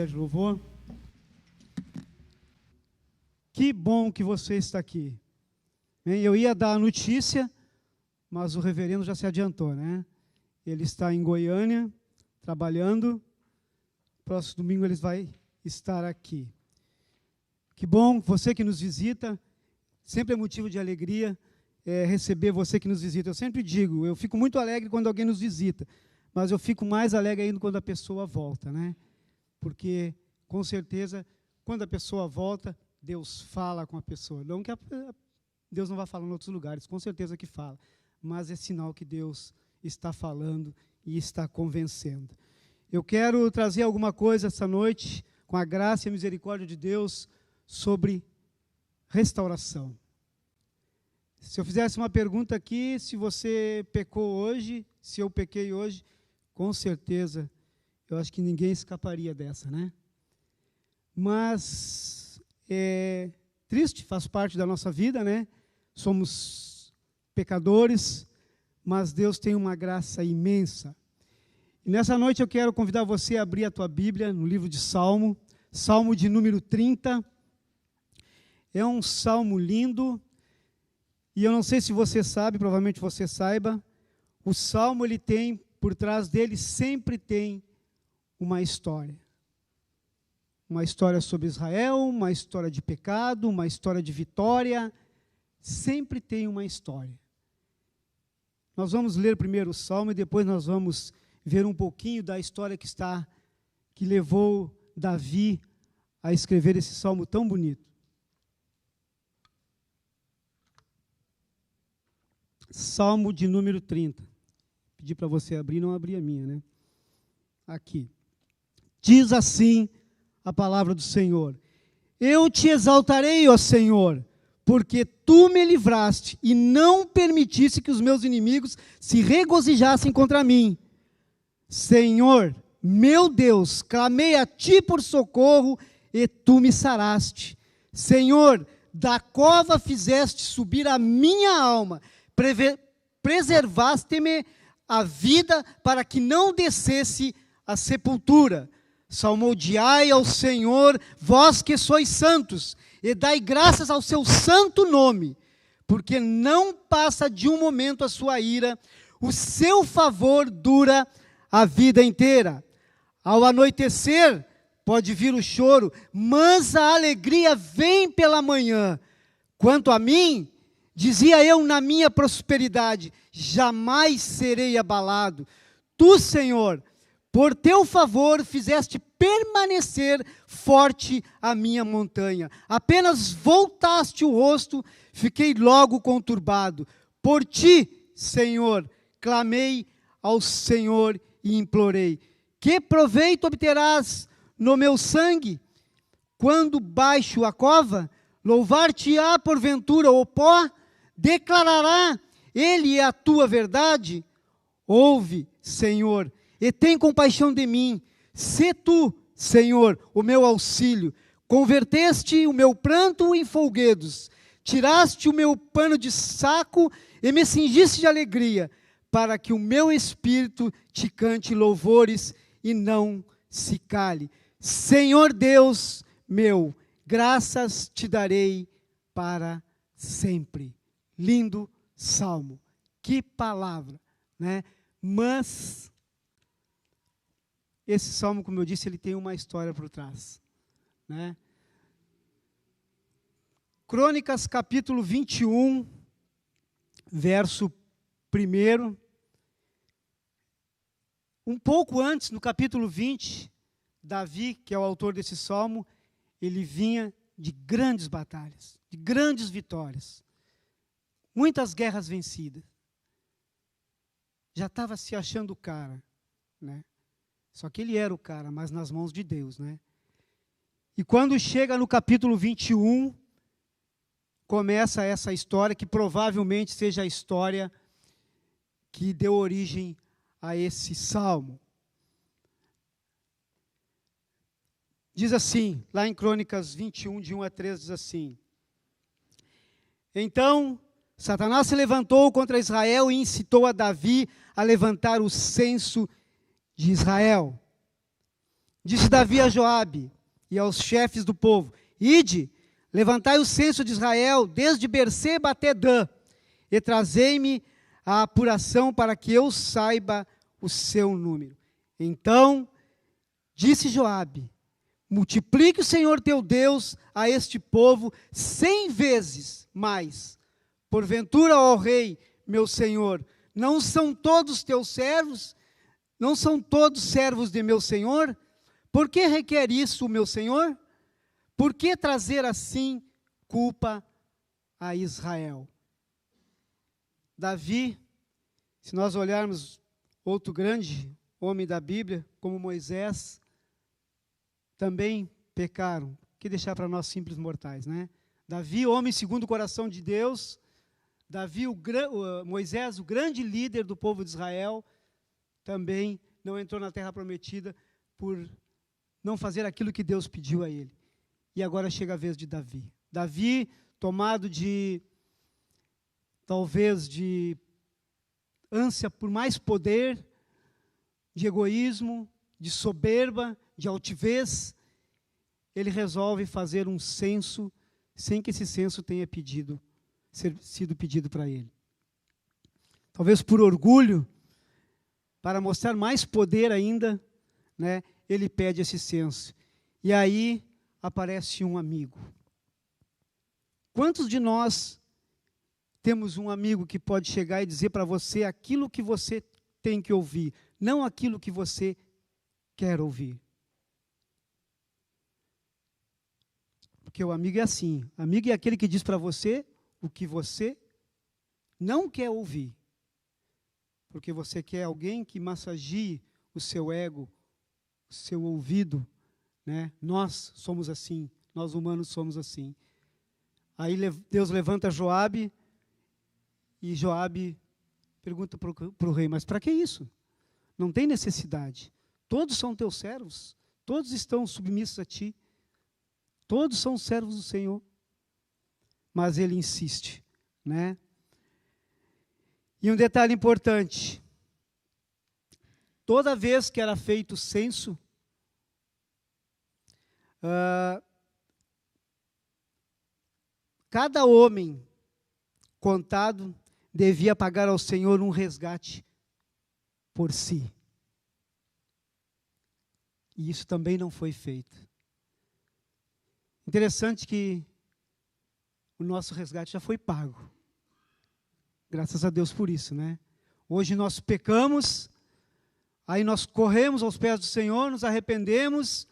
De louvor. Que bom que você está aqui. Eu ia dar a notícia, mas o reverendo já se adiantou, né? Ele está em Goiânia, trabalhando. Próximo domingo ele vai estar aqui. Que bom, você que nos visita, sempre é motivo de alegria receber você que nos visita. Eu sempre digo, eu fico muito alegre quando alguém nos visita, mas eu fico mais alegre ainda quando a pessoa volta, né? Porque, com certeza, quando a pessoa volta, Deus fala com a pessoa. Não que Deus não vai falar em outros lugares, com certeza que fala. Mas é sinal que Deus está falando e está convencendo. Eu quero trazer alguma coisa essa noite, com a graça e a misericórdia de Deus, sobre restauração. Se eu fizesse uma pergunta aqui, se você pecou hoje, se eu pequei hoje, com certeza eu acho que ninguém escaparia dessa, né? Mas é triste, faz parte da nossa vida, né? Somos pecadores, mas Deus tem uma graça imensa. E nessa noite eu quero convidar você a abrir a tua Bíblia no livro de Salmo, Salmo de número 30. É um salmo lindo, e eu não sei se você sabe, provavelmente você saiba, o salmo ele tem, por trás dele sempre tem uma história sobre Israel, uma história de pecado, uma história de vitória, sempre tem uma história. Nós vamos ler primeiro o Salmo e depois nós vamos ver um pouquinho da história que levou Davi a escrever esse Salmo tão bonito. Salmo de número 30. Pedi para você abrir, não abri a minha, né? Aqui. Diz assim a palavra do Senhor: Eu te exaltarei, ó Senhor, porque tu me livraste e não permitiste que os meus inimigos se regozijassem contra mim. Senhor, meu Deus, clamei a ti por socorro e tu me saraste. Senhor, da cova fizeste subir a minha alma, preservaste-me a vida para que não descesse a sepultura. Salmodiai ao Senhor, vós que sois santos, e dai graças ao seu santo nome, porque não passa de um momento a sua ira, o seu favor dura a vida inteira. Ao anoitecer pode vir o choro, mas a alegria vem pela manhã. Quanto a mim, dizia eu na minha prosperidade, jamais serei abalado. Tu, Senhor, por teu favor fizeste permanecer forte a minha montanha. Apenas voltaste o rosto, fiquei logo conturbado. Por ti, Senhor, clamei ao Senhor e implorei. Que proveito obterás no meu sangue? Quando baixo a cova, louvar-te-á porventura o pó? Declarará ele a tua verdade? Ouve, Senhor, e tem compaixão de mim. Sê tu, Senhor, o meu auxílio. Converteste o meu pranto em folguedos. Tiraste o meu pano de saco e me cingiste de alegria, para que o meu espírito te cante louvores e não se cale. Senhor Deus meu, graças te darei para sempre. Lindo salmo. Que palavra, né? Mas esse salmo, como eu disse, ele tem uma história por trás, né? Crônicas, capítulo 21, verso 1. Um pouco antes, no capítulo 20, Davi, que é o autor desse salmo, ele vinha de grandes batalhas, de grandes vitórias, muitas guerras vencidas. Já estava se achando o cara, né? Só que ele era o cara, mas nas mãos de Deus, né? E quando chega no capítulo 21, começa essa história, que provavelmente seja a história que deu origem a esse salmo. Diz assim, lá em Crônicas 21, de 1 a 3, diz assim: Então Satanás se levantou contra Israel e incitou a Davi a levantar o censo de Israel. Disse Davi a Joabe e aos chefes do povo: Ide, levantai o censo de Israel, desde Berseba até Dan, e trazei-me a apuração para que eu saiba o seu número. Então disse Joabe: multiplique o Senhor teu Deus a este povo 100 vezes mais. Porventura, ó rei, meu senhor, não são todos teus servos? Não são todos servos de meu senhor? Por que requer isso o meu senhor? Por que trazer assim culpa a Israel? Davi, se nós olharmos outro grande homem da Bíblia, como Moisés, também pecaram. Que deixar para nós simples mortais, né? Davi, homem segundo o coração de Deus, Davi, Moisés, o grande líder do povo de Israel, também não entrou na terra prometida por não fazer aquilo que Deus pediu a ele. E agora chega a vez de Davi. Davi, tomado de, talvez, de ânsia por mais poder, de egoísmo, de soberba, de altivez, ele resolve fazer um censo, sem que esse censo tenha sido pedido para ele. Talvez por orgulho, para mostrar mais poder ainda, né, ele pede esse censo. E aí aparece um amigo. Quantos de nós temos um amigo que pode chegar e dizer para você aquilo que você tem que ouvir, não aquilo que você quer ouvir? Porque o amigo é assim. Amigo é aquele que diz para você o que você não quer ouvir. Porque você quer alguém que massagie o seu ego, o seu ouvido, né? Nós somos assim, nós humanos somos assim. Aí Deus levanta Joabe, e Joabe pergunta para o rei: mas para que isso? Não tem necessidade. Todos são teus servos, todos estão submissos a ti, todos são servos do Senhor. Mas ele insiste, né? E um detalhe importante: toda vez que era feito o censo, cada homem contado devia pagar ao Senhor um resgate por si. E isso também não foi feito. Interessante que o nosso resgate já foi pago. Graças a Deus por isso, né? Hoje nós pecamos, aí nós corremos aos pés do Senhor, nos arrependemos,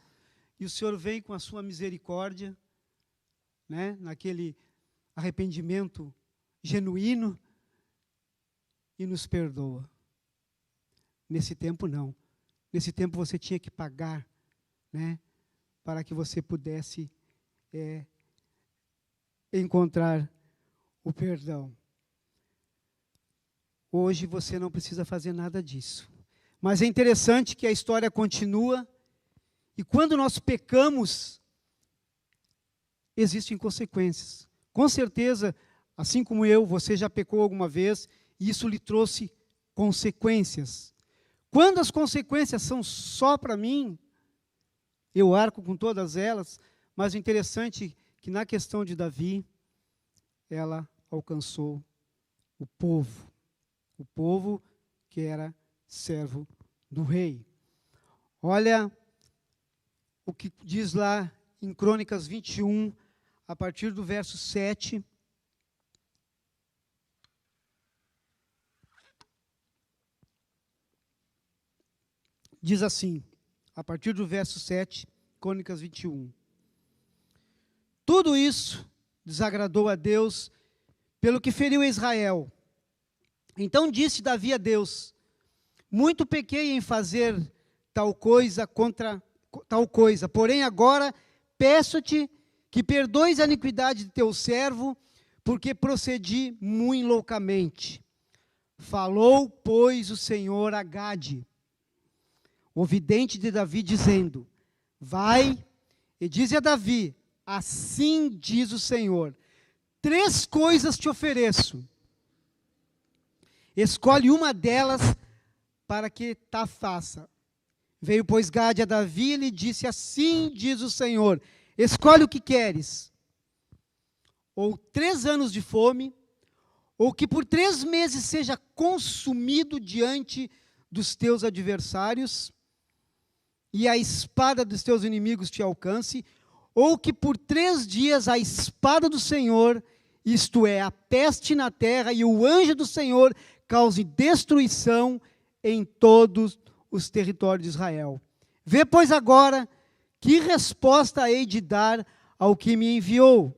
e o Senhor vem com a sua misericórdia, né? Naquele arrependimento genuíno, e nos perdoa. Nesse tempo não. Nesse tempo você tinha que pagar, né? Para que você pudesse encontrar o perdão. Hoje você não precisa fazer nada disso. Mas é interessante que a história continua, e quando nós pecamos, existem consequências. Com certeza, assim como eu, você já pecou alguma vez, e isso lhe trouxe consequências. Quando as consequências são só para mim, eu arco com todas elas, mas o interessante é que na questão de Davi, ela alcançou o povo que era servo do rei. Olha o que diz lá em Crônicas 21, a partir do verso 7. Diz assim, a partir do verso 7, Crônicas 21. Tudo isso desagradou a Deus, pelo que feriu Israel. Então disse Davi a Deus: muito pequei em fazer tal coisa contra tal coisa, porém agora peço-te que perdoes a iniquidade de teu servo, porque procedi muito loucamente. Falou, pois, o Senhor a Gade, o vidente de Davi, dizendo: vai e dize a Davi, assim diz o Senhor, 3 coisas te ofereço, escolhe uma delas para que ta faça. Veio, pois, Gade a Davi e lhe disse: assim diz o Senhor, escolhe o que queres, ou 3 anos de fome, ou que por 3 meses seja consumido diante dos teus adversários, e a espada dos teus inimigos te alcance, ou que por 3 dias a espada do Senhor, isto é, a peste na terra, e o anjo do Senhor cause destruição em todos os territórios de Israel. Vê, pois, agora, que resposta hei de dar ao que me enviou.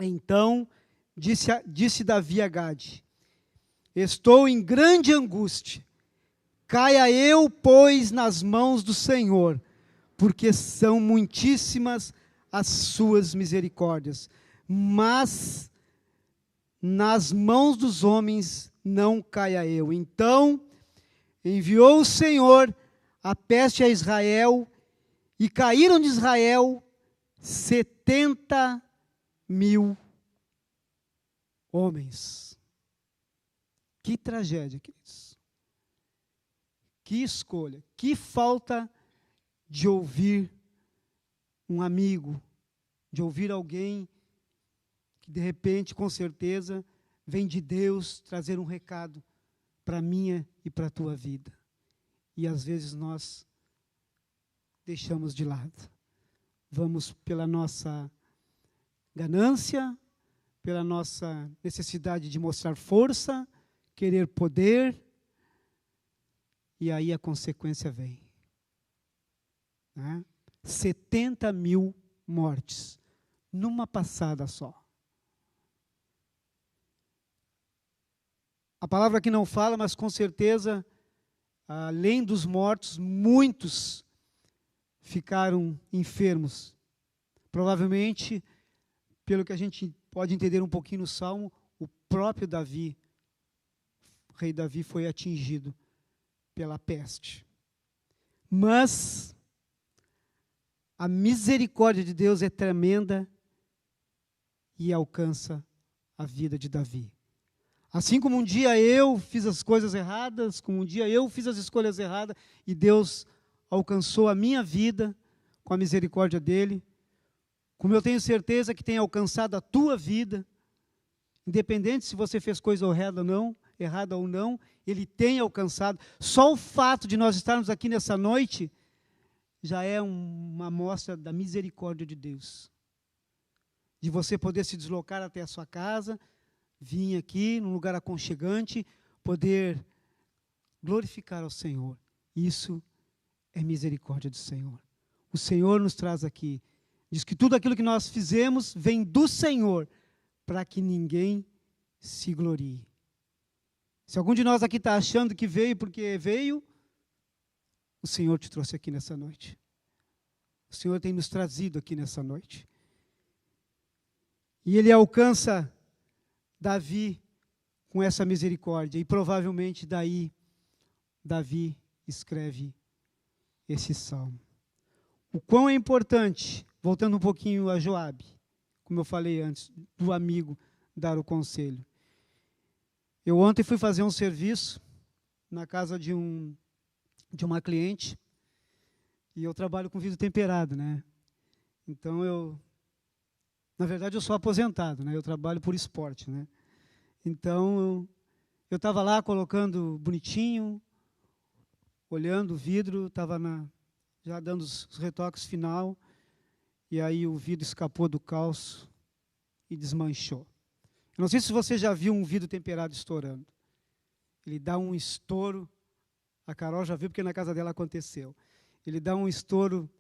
Então disse Davi a Gade: estou em grande angústia. Caia eu, pois, nas mãos do Senhor, porque são muitíssimas as suas misericórdias. Mas nas mãos dos homens não caia eu. Então enviou o Senhor a peste a Israel, e caíram de Israel 70.000 homens. Que tragédia, queridos. Que escolha, que falta de ouvir um amigo, de ouvir alguém que de repente, com certeza, vem de Deus trazer um recado para a minha e para a tua vida. E às vezes nós deixamos de lado. Vamos pela nossa ganância, pela nossa necessidade de mostrar força, querer poder, e aí a consequência vem. 70.000 mortes, numa passada só. A palavra aqui não fala, mas com certeza, além dos mortos, muitos ficaram enfermos. Provavelmente, pelo que a gente pode entender um pouquinho no Salmo, o próprio Davi, o rei Davi, foi atingido pela peste. Mas a misericórdia de Deus é tremenda e alcança a vida de Davi. Assim como um dia eu fiz as coisas erradas, como um dia eu fiz as escolhas erradas, e Deus alcançou a minha vida com a misericórdia dele, como eu tenho certeza que tem alcançado a tua vida, independente se você fez coisa errada ou não, ele tem alcançado. Só o fato de nós estarmos aqui nessa noite já é uma amostra da misericórdia de Deus. De você poder se deslocar até a sua casa, vir aqui num lugar aconchegante, poder glorificar ao Senhor. Isso é misericórdia do Senhor. O Senhor nos traz aqui. Diz que tudo aquilo que nós fizemos vem do Senhor, para que ninguém se glorie. Se algum de nós aqui está achando que veio porque veio, o Senhor te trouxe aqui nessa noite. O Senhor tem nos trazido aqui nessa noite. E Ele alcança Davi com essa misericórdia. E provavelmente daí, Davi escreve esse salmo. O quão é importante, voltando um pouquinho a Joabe, como eu falei antes, do amigo dar o conselho. Eu ontem fui fazer um serviço na casa de uma cliente, e eu trabalho com vidro temperado, né? Então na verdade eu sou aposentado, né? Eu trabalho por esporte, né? Então eu estava lá colocando bonitinho, olhando o vidro, estava já dando os retoques final, e aí o vidro escapou do calço e desmanchou. Eu não sei se você já viu um vidro temperado estourando. Ele dá um estouro, a Carol já viu porque na casa dela aconteceu. Ele dá um estouro,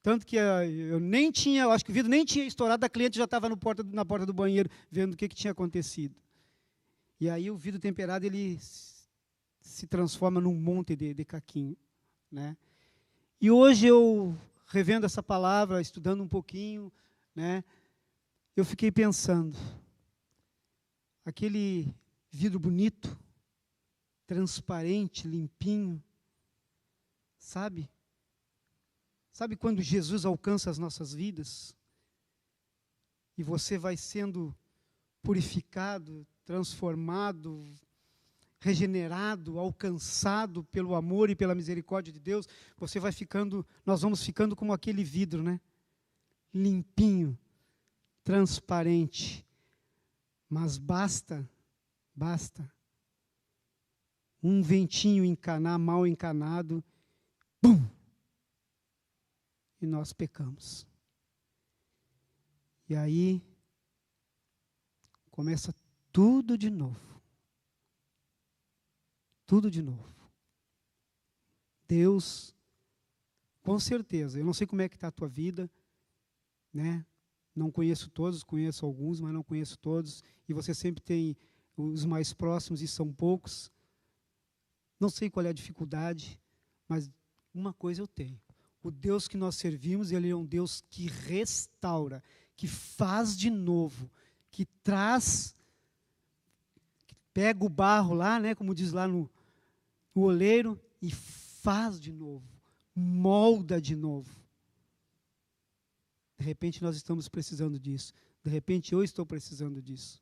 tanto que eu acho que o vidro nem tinha estourado, a cliente já estava na porta do banheiro, vendo o que tinha acontecido. E aí o vidro temperado, ele se transforma num monte de caquinho, né? E hoje eu, revendo essa palavra, estudando um pouquinho, né, eu fiquei pensando, aquele vidro bonito, transparente, limpinho, sabe? Sabe quando Jesus alcança as nossas vidas? E você vai sendo purificado, transformado, regenerado, alcançado pelo amor e pela misericórdia de Deus, nós vamos ficando como aquele vidro, né? Limpinho, transparente. Mas basta um ventinho encanar, mal encanado, pum! E nós pecamos. E aí começa tudo de novo. Tudo de novo. Deus, com certeza, eu não sei como é que está a tua vida, né? Não conheço todos, conheço alguns, mas não conheço todos. E você sempre tem os mais próximos e são poucos. Não sei qual é a dificuldade, mas uma coisa eu tenho. O Deus que nós servimos, Ele é um Deus que restaura, que faz de novo, que traz, que pega o barro lá, né, como diz lá no oleiro, e faz de novo, molda de novo. De repente nós estamos precisando disso. De repente eu estou precisando disso.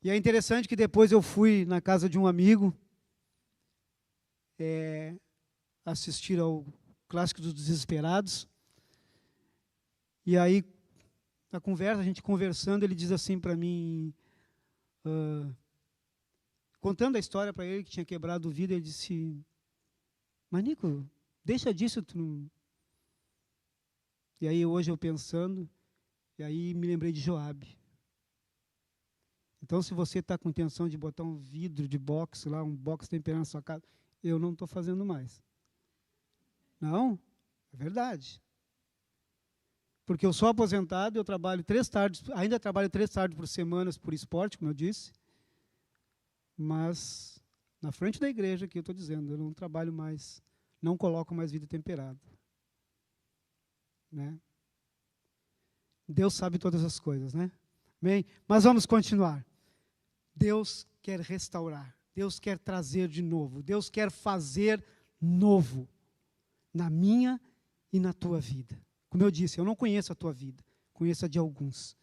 E é interessante que depois eu fui na casa de um amigo assistir ao Clássico dos Desesperados. E aí, na conversa, a gente conversando, ele diz assim para mim, contando a história para ele, que tinha quebrado o vidro, ele disse, mas Nico, deixa disso, tu não... E aí hoje eu pensando, e aí me lembrei de Joabe. Então, se você está com intenção de botar um vidro de boxe lá, um boxe temperado na sua casa, eu não estou fazendo mais. Não, é verdade. Porque eu sou aposentado, eu trabalho 3 tardes, ainda trabalho 3 tardes por semana por esporte, como eu disse, mas na frente da igreja, que eu estou dizendo, eu não trabalho mais, não coloco mais vidro temperado. Né? Deus sabe todas as coisas, né? Amém? Mas vamos continuar. Deus quer restaurar, Deus quer trazer de novo, Deus quer fazer novo na minha e na tua vida. Como eu disse, eu não conheço a tua vida, conheço a de alguns.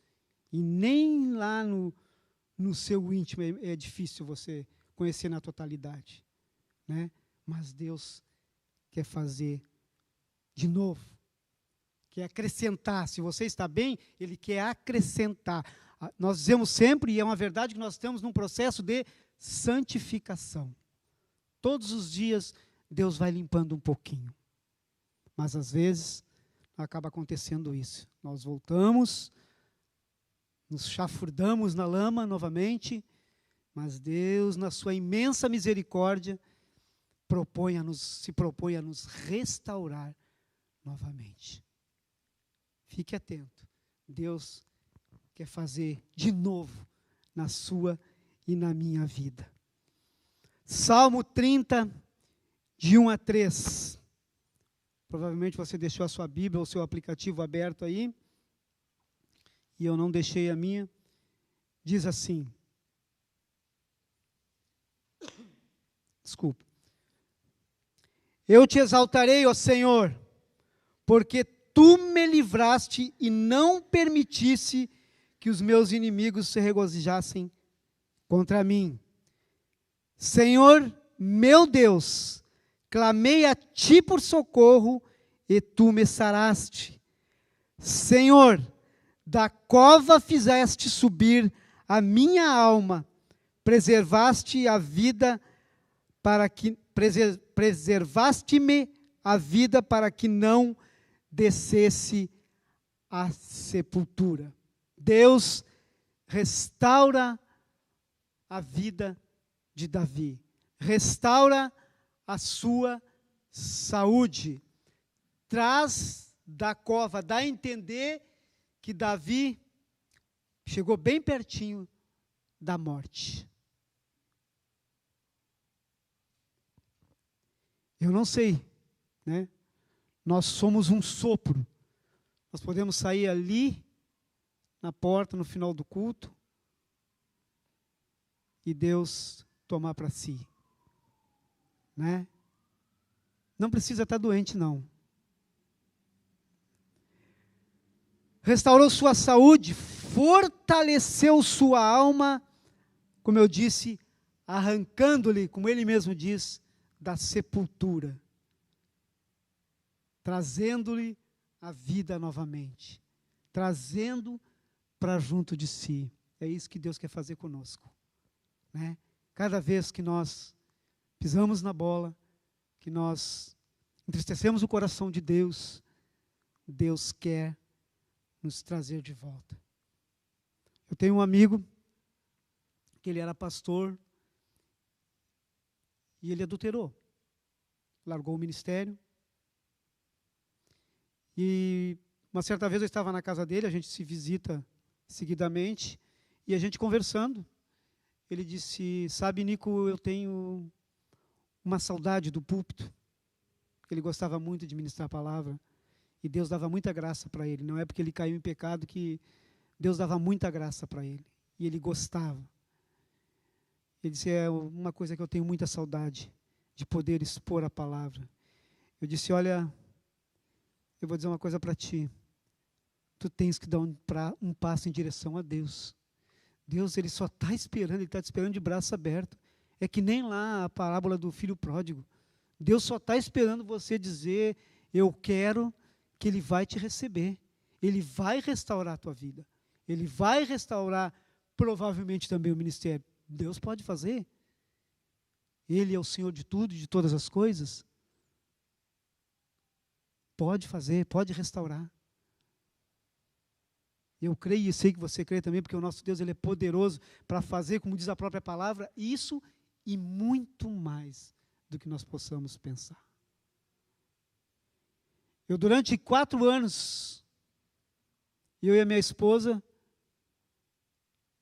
E nem lá no seu íntimo é difícil você conhecer na totalidade. Né? Mas Deus quer fazer de novo. Quer acrescentar. Se você está bem, Ele quer acrescentar. Nós dizemos sempre, e é uma verdade, que nós estamos num processo de santificação. Todos os dias, Deus vai limpando um pouquinho. Mas, às vezes, acaba acontecendo isso. Nós voltamos, nos chafurdamos na lama novamente, mas Deus, na sua imensa misericórdia, se propõe a nos restaurar novamente. Fique atento. Deus quer fazer de novo na sua e na minha vida. Salmo 30, de 1 a 3. Provavelmente você deixou a sua Bíblia ou o seu aplicativo aberto aí. E eu não deixei a minha. Diz assim. Desculpa. Eu te exaltarei, ó Senhor, porque tu me livraste e não permitisse que os meus inimigos se regozijassem contra mim. Senhor, meu Deus, clamei a ti por socorro e tu me saraste. Senhor, da cova fizeste subir a minha alma, preservaste a vida para que preservaste-me a vida para que não descesse à sepultura. Deus restaura a vida de Davi, restaura a sua saúde, traz da cova, dá a entender que Davi chegou bem pertinho da morte. Eu não sei, né? Nós somos um sopro. Nós podemos sair ali, na porta, no final do culto, e Deus tomar para si. Né? Não precisa estar doente, não. Restaurou sua saúde, fortaleceu sua alma como eu disse, arrancando-lhe, como ele mesmo diz, da sepultura, trazendo-lhe a vida novamente, trazendo para junto de si. É isso que Deus quer fazer conosco, né? Cada vez que nós pisamos na bola, que nós entristecemos o coração de Deus, Deus quer nos trazer de volta. Eu tenho um amigo que ele era pastor e ele adulterou, largou o ministério. E uma certa vez eu estava na casa dele, a gente se visita seguidamente, e a gente conversando, ele disse: sabe, Nico, eu tenho uma saudade do púlpito. Ele gostava muito de ministrar a palavra, e Deus dava muita graça para ele. Não é porque ele caiu em pecado que Deus dava muita graça para ele, e ele gostava. Ele disse: é uma coisa que eu tenho muita saudade, de poder expor a palavra. Eu disse: olha, eu vou dizer uma coisa para ti. Tu tens que dar um passo em direção a Deus. Deus, Ele só está esperando, Ele está te esperando de braço aberto. É que nem lá a parábola do filho pródigo. Deus só está esperando você dizer: eu quero, que Ele vai te receber. Ele vai restaurar a tua vida. Ele vai restaurar, provavelmente, também o ministério. Deus pode fazer. Ele é o Senhor de tudo, de todas as coisas. Pode fazer, pode restaurar. Eu creio e sei que você crê também, porque o nosso Deus, Ele é poderoso para fazer, como diz a própria palavra, isso e muito mais do que nós possamos pensar. Eu, durante 4 anos, eu e a minha esposa,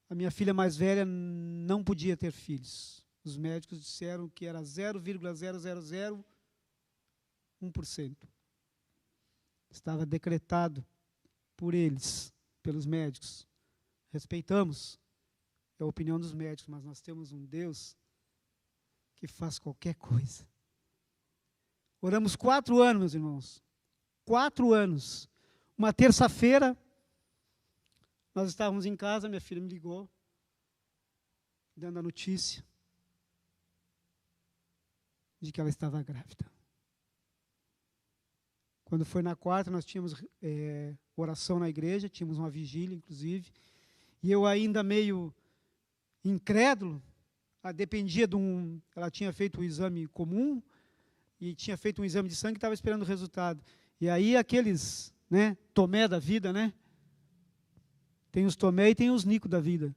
a minha filha mais velha não podia ter filhos. Os médicos disseram que era 0,0001%. Estava decretado por eles, pelos médicos. Respeitamos a opinião dos médicos, mas nós temos um Deus que faz qualquer coisa. Oramos 4 anos, meus irmãos. 4 anos. Uma terça-feira, nós estávamos em casa, minha filha me ligou, dando a notícia de que ela estava grávida. Quando foi na quarta, nós tínhamos oração na igreja, tínhamos uma vigília, inclusive, e eu ainda meio incrédulo, dependia de ela tinha feito um exame comum, e tinha feito um exame de sangue e estava esperando o resultado. E aí aqueles, né, Tomé da vida, né? Tem os Tomé e tem os Nico da vida.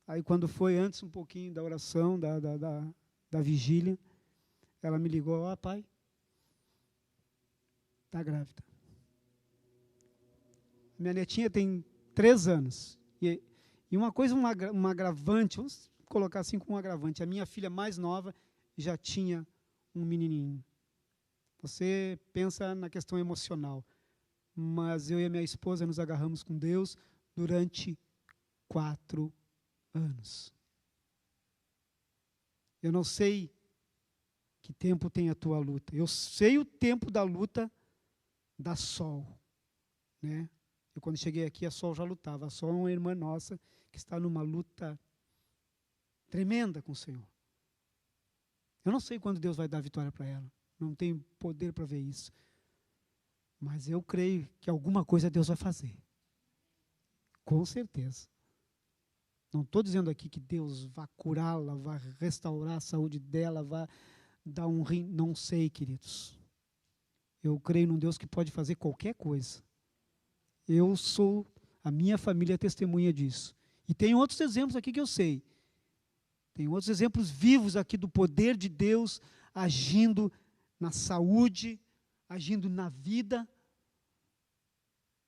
Aí quando foi antes um pouquinho da oração, da vigília, ela me ligou: ó, pai, está grávida. Minha netinha tem 3 anos. E uma coisa, um agravante, vamos colocar assim como um agravante, a minha filha mais nova já tinha um menininho. Você pensa na questão emocional, mas eu e a minha esposa nos agarramos com Deus durante 4 anos. Eu não sei que tempo tem a tua luta. Eu sei o tempo da luta da Sol, né? Eu, quando cheguei aqui, a Sol já lutava. A Sol é uma irmã nossa que está numa luta tremenda com o Senhor. Eu não sei quando Deus vai dar vitória para ela. Não tenho poder para ver isso. Mas eu creio que alguma coisa Deus vai fazer. Com certeza. Não estou dizendo aqui que Deus vai curá-la, vai restaurar a saúde dela, vai dar um rim. Não sei, queridos. Eu creio num Deus que pode fazer qualquer coisa. A minha família é testemunha disso. E tem outros exemplos aqui que eu sei. Tem outros exemplos vivos aqui do poder de Deus agindo na saúde, agindo na vida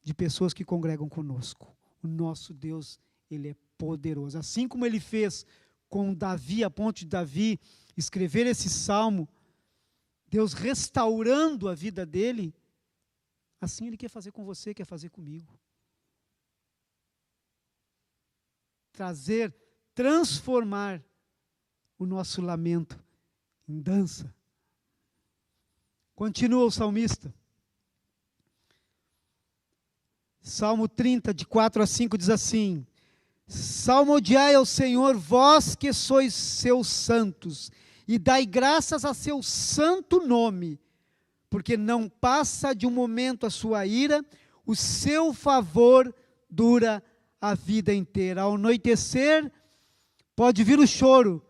de pessoas que congregam conosco. O nosso Deus, Ele é poderoso. Assim como Ele fez com Davi, a ponto de Davi escrever esse salmo, Deus restaurando a vida dele, assim Ele quer fazer com você, quer fazer comigo. Transformar o nosso lamento em dança. Continua o salmista. Salmo 30, de 4 a 5, diz assim: Salmodiai ao Senhor, vós que sois seus santos, e dai graças a seu santo nome, porque não passa de um momento a sua ira, o seu favor dura a vida inteira. Ao anoitecer, pode vir o choro,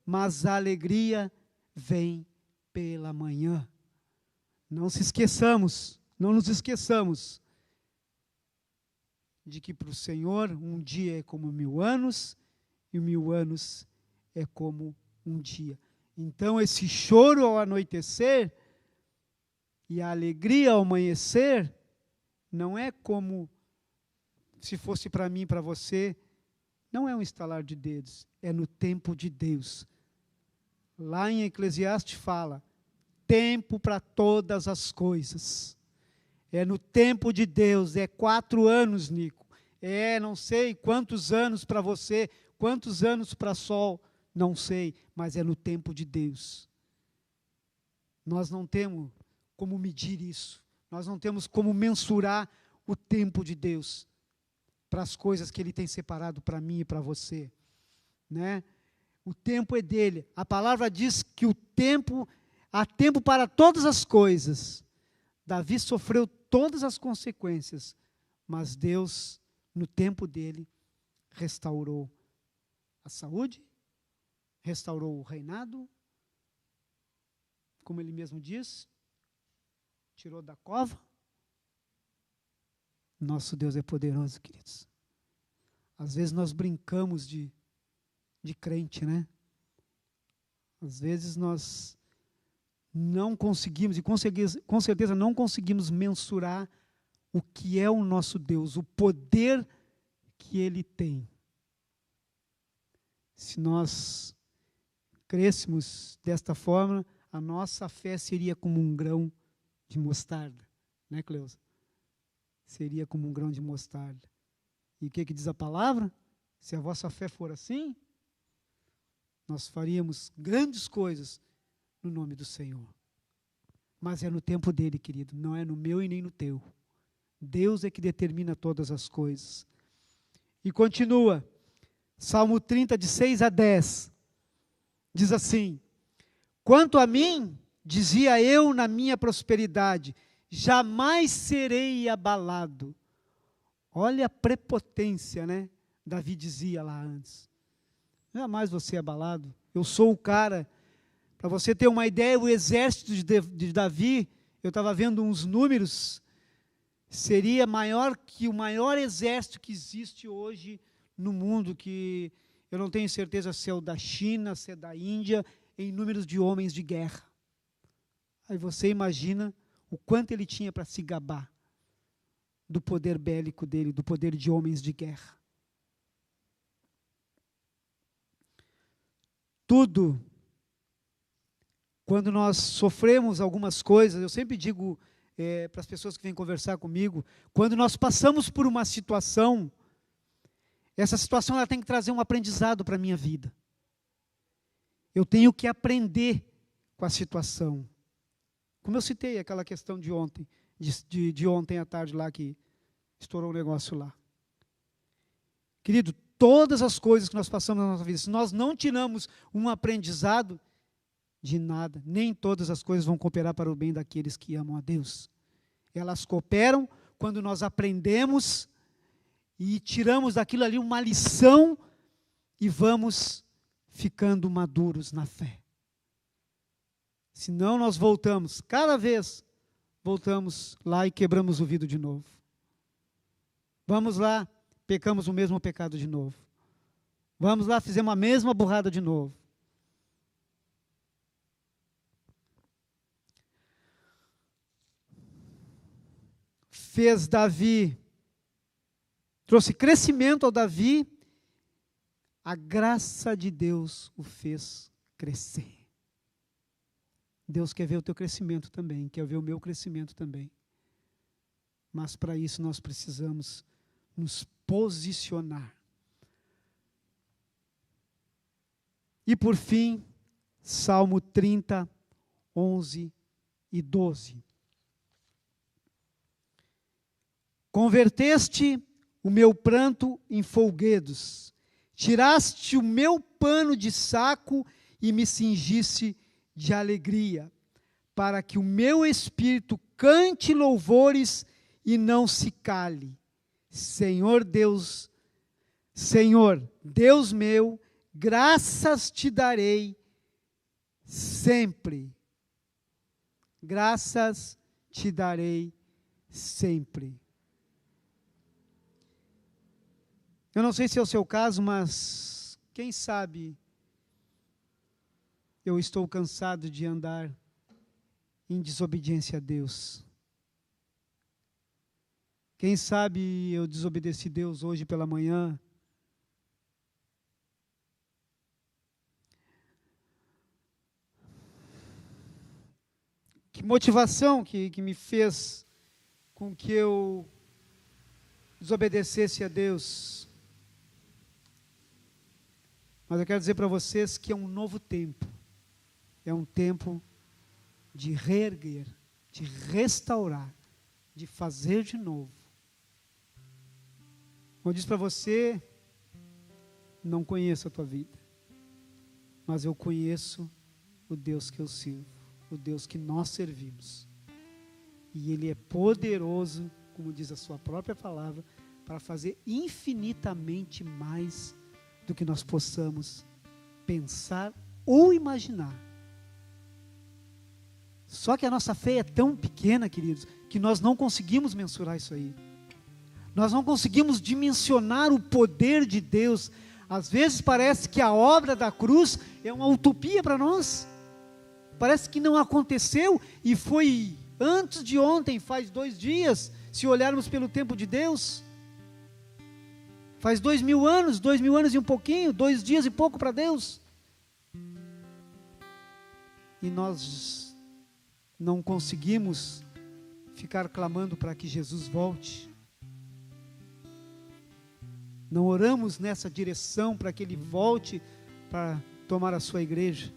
mas a alegria vem pela manhã. Não nos esqueçamos de que para o Senhor um dia é como 1000 anos, e 1000 anos é como um dia. Então esse choro ao anoitecer e a alegria ao amanhecer não é como se fosse para mim e para você, não é um estalar de dedos, é no tempo de Deus. Lá em Eclesiastes fala, tempo para todas as coisas. É no tempo de Deus, é 4 anos, Nico. É não sei quantos anos para você, quantos anos para Sol, não sei, mas é no tempo de Deus. Nós não temos como medir isso, nós não temos como mensurar o tempo de Deus para as coisas que Ele tem separado para mim e para você, né? O tempo é dele. A palavra diz que há tempo para todas as coisas. Davi sofreu todas as consequências, mas Deus, no tempo dele, restaurou a saúde, restaurou o reinado, como ele mesmo diz, tirou da cova. Nosso Deus é poderoso, queridos. Às vezes nós brincamos de crente, né? Às vezes nós não conseguimos, e com certeza não conseguimos mensurar o que é o nosso Deus, o poder que Ele tem. Se nós crescêssemos desta forma, a nossa fé seria como um grão de mostarda, né, Cleusa? Seria como um grão de mostarda. E o que diz a palavra? Se a vossa fé for assim, nós faríamos grandes coisas no nome do Senhor. Mas é no tempo dele, querido, não é no meu e nem no teu. Deus é que determina todas as coisas. E continua, Salmo 30, de 6 a 10, diz assim, quanto a mim, dizia eu na minha prosperidade, jamais serei abalado. Olha a prepotência, né? Davi dizia lá antes. Jamais vou ser abalado. Eu sou o cara. Para você ter uma ideia, o exército de Davi, eu estava vendo uns números, seria maior que o maior exército que existe hoje no mundo, que eu não tenho certeza se é o da China, se é da Índia, em números de homens de guerra. Aí você imagina o quanto ele tinha para se gabar do poder bélico dele, do poder de homens de guerra. Tudo, quando nós sofremos algumas coisas, eu sempre digo para as pessoas que vêm conversar comigo, quando nós passamos por uma situação, essa situação ela tem que trazer um aprendizado para a minha vida. Eu tenho que aprender com a situação. Como eu citei aquela questão de ontem, de ontem à tarde lá, que estourou um negócio lá. Querido, todas as coisas que nós passamos na nossa vida, se nós não tiramos um aprendizado, de nada, nem todas as coisas vão cooperar para o bem daqueles que amam a Deus. Elas cooperam quando nós aprendemos e tiramos daquilo ali uma lição e vamos ficando maduros na fé. Senão nós voltamos, cada vez voltamos lá e quebramos o vidro de novo. Vamos lá, pecamos o mesmo pecado de novo. Vamos lá, fizemos a mesma burrada de novo. Fez Davi, trouxe crescimento ao Davi, a graça de Deus o fez crescer. Deus quer ver o teu crescimento também, quer ver o meu crescimento também. Mas para isso nós precisamos nos posicionar. E por fim, Salmo 30, 11 e 12. Converteste o meu pranto em folguedos. Tiraste o meu pano de saco e me cingiste de alegria, para que o meu espírito cante louvores e não se cale. Senhor Deus meu, graças te darei sempre. Graças te darei sempre. Eu não sei se é o seu caso, mas quem sabe eu estou cansado de andar em desobediência a Deus. Quem sabe eu desobedeci a Deus hoje pela manhã. Que motivação que me fez com que eu desobedecesse a Deus. Mas eu quero dizer para vocês que é um novo tempo. É um tempo de reerguer, de restaurar, de fazer de novo. Como eu disse para você, não conheço a tua vida, mas eu conheço o Deus que eu sirvo, o Deus que nós servimos. E Ele é poderoso, como diz a sua própria palavra, para fazer infinitamente mais do que nós possamos pensar ou imaginar. Só que a nossa fé é tão pequena, queridos, que nós não conseguimos mensurar isso aí. Nós não conseguimos dimensionar o poder de Deus. Às vezes parece que a obra da cruz é uma utopia para nós. Parece que não aconteceu e foi antes de ontem, faz 2 dias, se olharmos pelo tempo de Deus. Faz 2000 anos, 2000 anos e um pouquinho, 2 dias e pouco para Deus. E nós não conseguimos ficar clamando para que Jesus volte. Não oramos nessa direção para que Ele volte para tomar a sua igreja.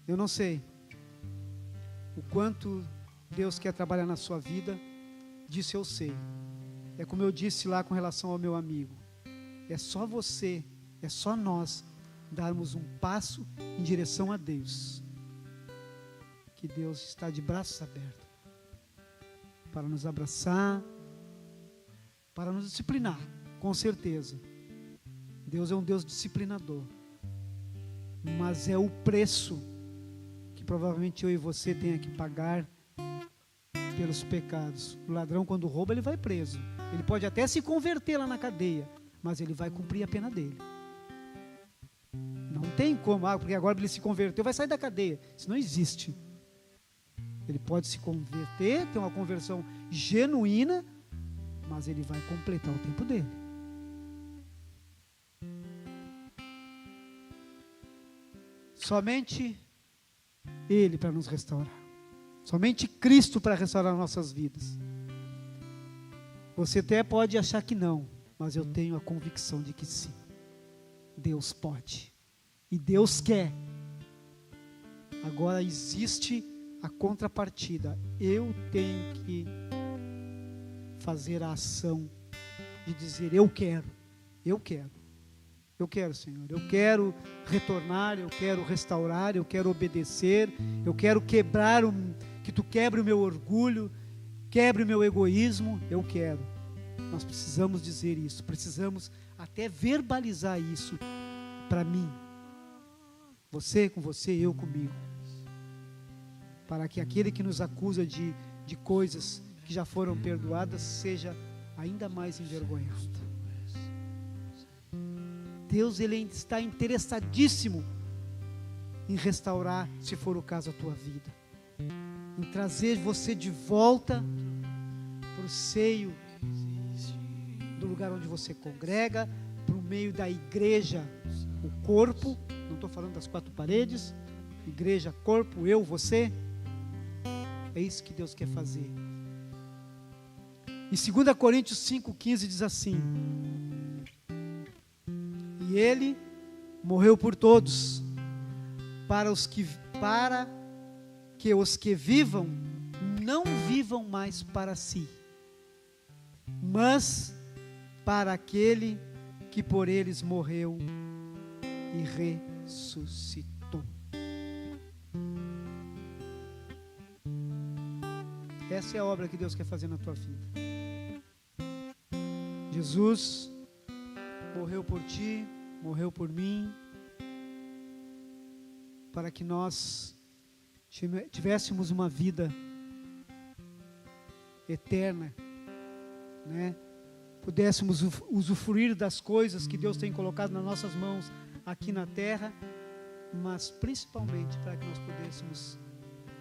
Eu não sei o quanto Deus quer trabalhar na sua vida. Disso eu sei. É como eu disse lá com relação ao meu amigo. É só você, é só nós darmos um passo em direção a Deus, que Deus está de braços abertos para nos abraçar, para nos disciplinar, com certeza. Deus é um Deus disciplinador, mas é o preço que provavelmente eu e você tenha que pagar pelos pecados. O ladrão, quando rouba, ele vai preso. Ele pode até se converter lá na cadeia, mas ele vai cumprir a pena dele. Não tem como, porque agora ele se converteu, vai sair da cadeia. Isso não existe. Ele pode se converter, ter uma conversão genuína, mas ele vai completar o tempo dele. Somente Ele para nos restaurar. Somente Cristo para restaurar nossas vidas. Você até pode achar que não, mas eu tenho a convicção de que sim. Deus pode. E Deus quer. Agora existe a contrapartida. Eu tenho que fazer a ação de dizer: eu quero, Senhor, eu quero retornar, eu quero restaurar, eu quero obedecer, eu quero que Tu quebre o meu orgulho, quebre o meu egoísmo, eu quero. Nós precisamos dizer isso, precisamos até verbalizar isso para mim, você com você, eu comigo, para que aquele que nos acusa de coisas que já foram perdoadas seja ainda mais envergonhado. Deus, Ele está interessadíssimo em restaurar, se for o caso, a tua vida, em trazer você de volta para o seio do lugar onde você congrega, para o meio da igreja, o corpo. Não estou falando das 4 paredes. Igreja, corpo, eu, você. É isso que Deus quer fazer. Em 2 Coríntios 5,15 diz assim: e Ele morreu por todos, para que os que vivam não vivam mais para si, mas para aquele que por eles morreu e ressuscitou. Essa é a obra que Deus quer fazer na tua vida. Jesus morreu por ti, morreu por mim, para que nós tivéssemos uma vida eterna, né? Pudéssemos usufruir das coisas que Deus tem colocado nas nossas mãos aqui na terra, mas principalmente para que nós pudéssemos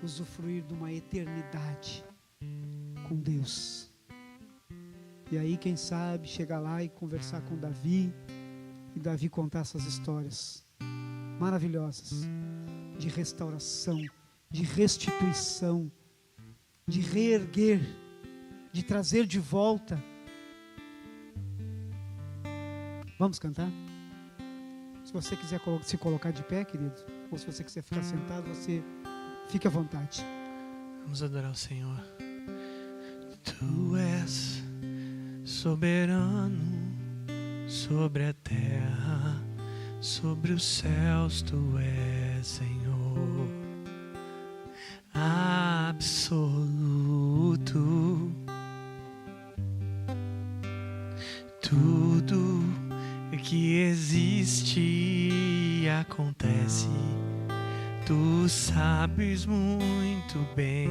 usufruir de uma eternidade com Deus. E aí, quem sabe, chegar lá e conversar com Davi, e Davi contar essas histórias maravilhosas de restauração, de restituição, de reerguer, de trazer de volta. Vamos cantar? Se você quiser se colocar de pé, querido, ou se você quiser ficar sentado, você fique à vontade. Vamos adorar o Senhor. Tu és soberano sobre a terra, sobre os céus. Tu és Senhor absoluto. Tudo que existe e acontece, tu sabes muito bem.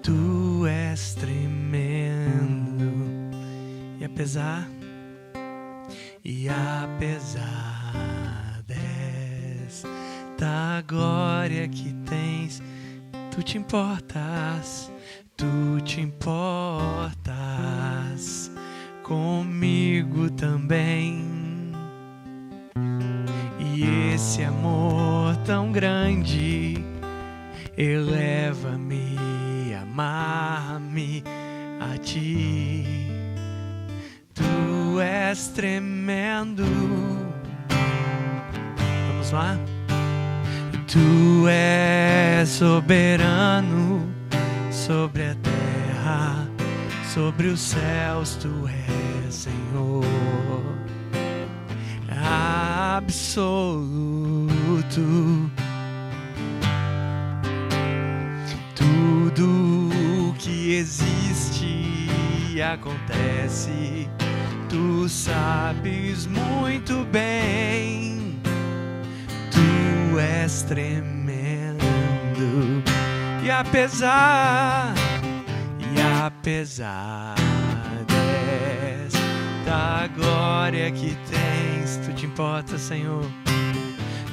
Tu és tremendo, e apesar desta glória que tens, tu te importas comigo também. E esse amor tão grande eleva-me, amarra-me a ti. Tu és tremendo. Vamos lá? Tu és soberano sobre a terra, sobre os céus. Tu és Senhor absoluto. Tudo que existe e acontece, tu sabes muito bem. Tu és tremendo, e apesar desta glória que tens, tu te importas, Senhor.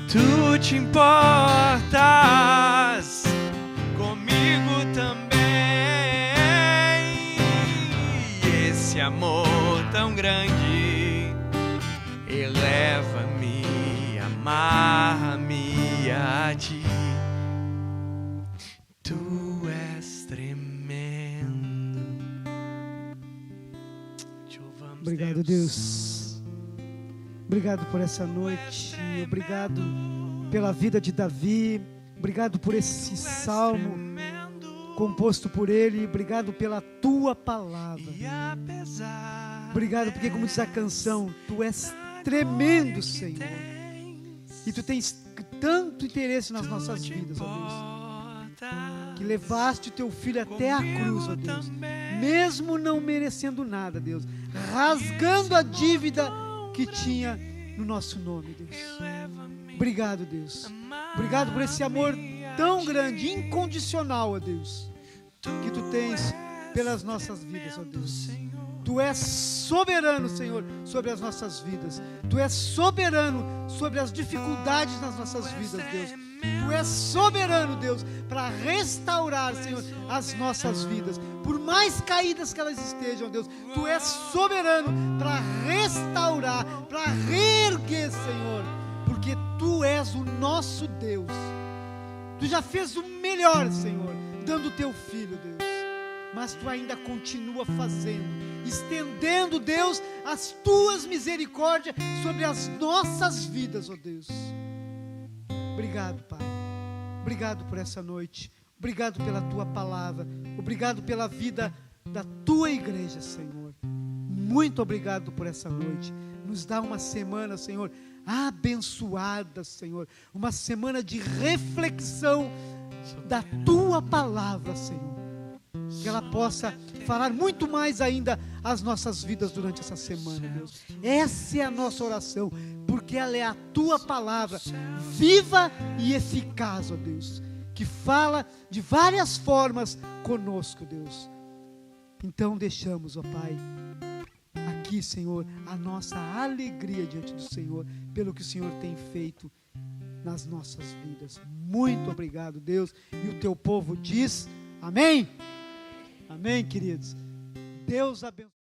Tu te importas comigo também. Esse amor tão grande eleva-me, amarra-me a ti. Tu és tremendo. Te louvamos, Obrigado, Deus. Obrigado por essa noite. Obrigado pela vida de Davi. Obrigado por esse salmo composto por ele. Obrigado pela tua palavra. Obrigado porque, como diz a canção, tu és tremendo, Senhor. E tu tens tanto interesse nas nossas vidas, ó Deus, que levaste o teu filho até a cruz, ó Deus, mesmo não merecendo nada, Deus, rasgando a dívida que tinha no nosso nome, Deus. Obrigado, Deus. Obrigado por esse amor tão grande, incondicional, ó Deus, que tu tens pelas nossas vidas, ó Deus. Tu és soberano, Senhor, sobre as nossas vidas. Tu és soberano sobre as dificuldades nas nossas vidas, Deus. Tu és soberano, Deus, para restaurar, Senhor, as nossas vidas. Por mais caídas que elas estejam, Deus, Tu és soberano para restaurar, para reerguer, Senhor. Porque Tu és o nosso Deus. Tu já fez o melhor, Senhor, dando o Teu Filho, Deus. Mas Tu ainda continua fazendo, estendendo, Deus, as Tuas misericórdias sobre as nossas vidas, ó Deus. Obrigado, Pai. Obrigado por essa noite. Obrigado pela Tua palavra. Obrigado pela vida da tua igreja, Senhor. Muito obrigado por essa noite. Nos dá uma semana, Senhor, abençoada, Senhor. Uma semana de reflexão da tua palavra, Senhor. Que ela possa falar muito mais ainda às nossas vidas durante essa semana, Deus. Essa é a nossa oração, porque ela é a tua palavra, viva e eficaz, ó Deus, que fala de várias formas conosco, Deus. Então deixamos, ó Pai, aqui, Senhor, a nossa alegria diante do Senhor, pelo que o Senhor tem feito nas nossas vidas. Muito obrigado, Deus. E o teu povo diz amém. Amém, queridos. Deus abençoe.